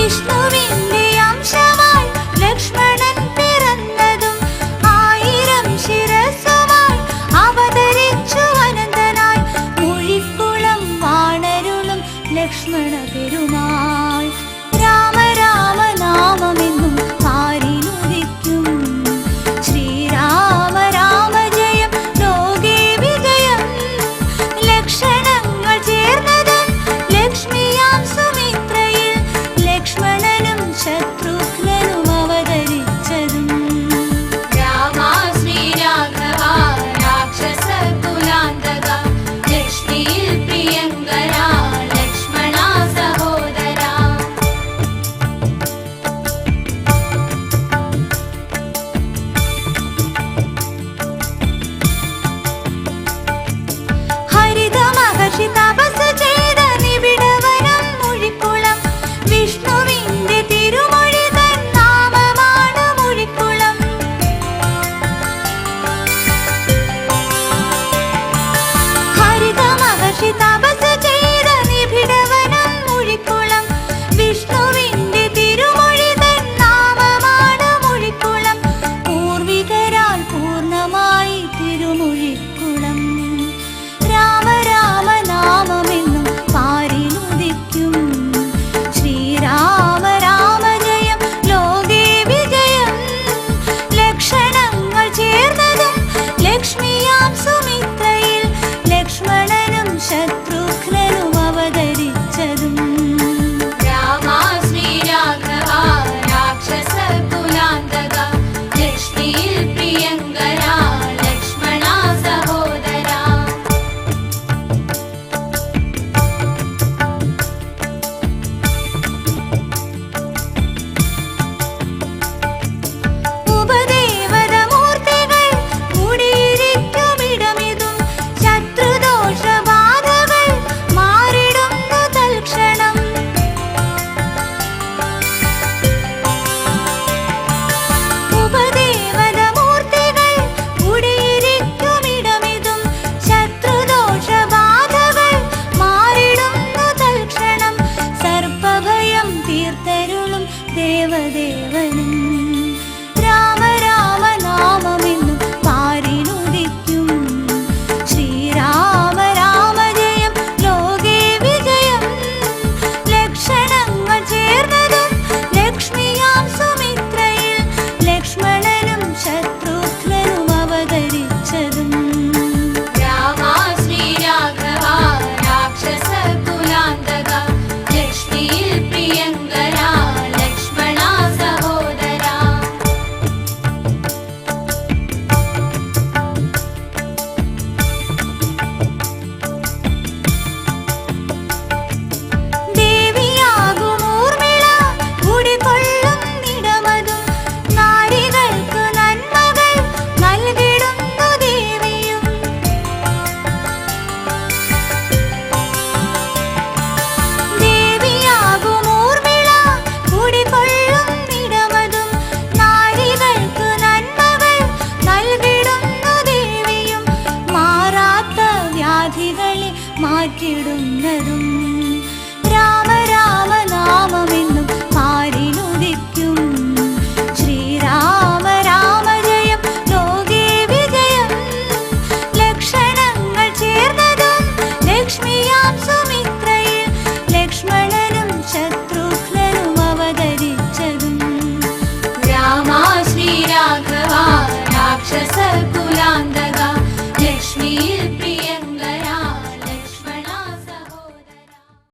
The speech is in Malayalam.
വിഷ്ണുവിന്റെ അംശമായി ലക്ഷ്മണൻ പിറന്നതും 1000 ശിരസ്സുമായി അവതരിച്ചു അനന്തനായി മുഴിക്കുളം വാണരുളും ലക്ഷ്മണ പെരുമാൾ. രാമ രാമ നാമമെന്നും പാരിലുദിക്കും ശ്രീരാമ രാമ ജയം ലോകേ വിജയം. ലക്ഷണങ്ങൾ ചേർന്നതും ലക്ഷ്മിയാം സുമിത്രയിൽ ലക്ഷ്മണനും ശത്രുഘ്നനും അവതരിച്ചതും. രാമ ശ്രീരാഘവ രാക്ഷസ കുലാന്തക ലക്ഷ്മിയിൽ പ്രിയങ്കര ലക്ഷ്മണ സഹോദര. ഹരിതമഹർഷി തപസ് ചെയ്ത നിബിഡവനം മുഴിക്കുളം വിഷ്ണുവിന്റെ തിരുമൊഴി തൻ നാമമാണ് മുഴിക്കുളം. ഹരിതമഹർഷി തപസ് ചെയ്ത നിബിഡവനം മുഴിക്കുളം വിഷ്ണുവിന്റെ തിരുമൊഴി തൻ നാമമാണ് മുഴിക്കുളം. പൂർവികരാൽ പൂർണ്ണമായി തിരുമുഴിക്കുളം. രാമ രാമ നാമമെന്നും പാരിലുദിക്കും ശ്രീരാമ രാമ ജയം ലോകേ വിജയം. ലക്ഷണങ്ങൾ ചേർന്നതും ലക്ഷ്മിയാം സുമിത്രയിൽ ലക്ഷ്മണനും ശത്രുഘ്നനും അവതരിച്ചതും. രാമ ശ്രീരാഘവ രാക്ഷസ കുലാന്തക ലക്ഷ്മിയിൽ പ്രിയങ്കര ലക്ഷ്മണ സഹോദര. ഉപദേവതമൂർത്തികൾ കൂടിയിരിക്കുമിടമിതും ശത്രുദോഷബാധകൾ മാറിടുന്നു തൽക്ഷണം. ഉപദേവതമൂർത്തികൾ കൂടിയിരിക്കുമിടമിതും ശത്രുദോഷബാധകൾ മാറിടുന്നു തൽക്ഷണം. സർപ്പഭയം തീർത്തരുളും ദേവദേവനും. രാമ രാമ നാമമെന്നും പാരിലുദിക്കും ശ്രീരാമ രാമ ജയം ലോകേ വിജയം. ലക്ഷണങ്ങൾ ചേർന്നതും ലക്ഷ്മിയാം സുമിത്രയിൽ ലക്ഷ്മണനും ശത്രുഘ്നനും അവതരിച്ചതും. രാമ ശ്രീരാഘവ രാക്ഷസ കുലാന്തക ലക്ഷ്മിയിൽ പ്രിയങ്കര ലക്ഷ്മണ സഹോദര. ദേവിയാകും ഊർമിള കുടികൊള്ളുന്നിടമതും നാരികൾക്ക് നന്മകൾ നൽകിടുന്നു ദേവിയും. ദേവിയാകും ഊർമിള കുടികൊള്ളുന്നിടമതും നാരികൾക്ക് നന്മകൾ നൽകിടുന്നു ദേവിയും. മാറാത്ത വ്യാധികളെ മാറ്റിടുന്നതും. രാമ രാമ നാമമെന്നും പാരിലുദിക്കും ശ്രീരാമ രാമ ജയം ലോകേ വിജയം. ലക്ഷണങ്ങൾ ചേർന്നതും ലക്ഷ്മിയാം സുമിത്രയിൽ ലക്ഷ്മണനും ശത്രുഘ്നനും അവതരിച്ചതും. രാമ ശ്രീരാഘവ രാക്ഷസ കുലാന്തക ലക്ഷ്മിയിൽ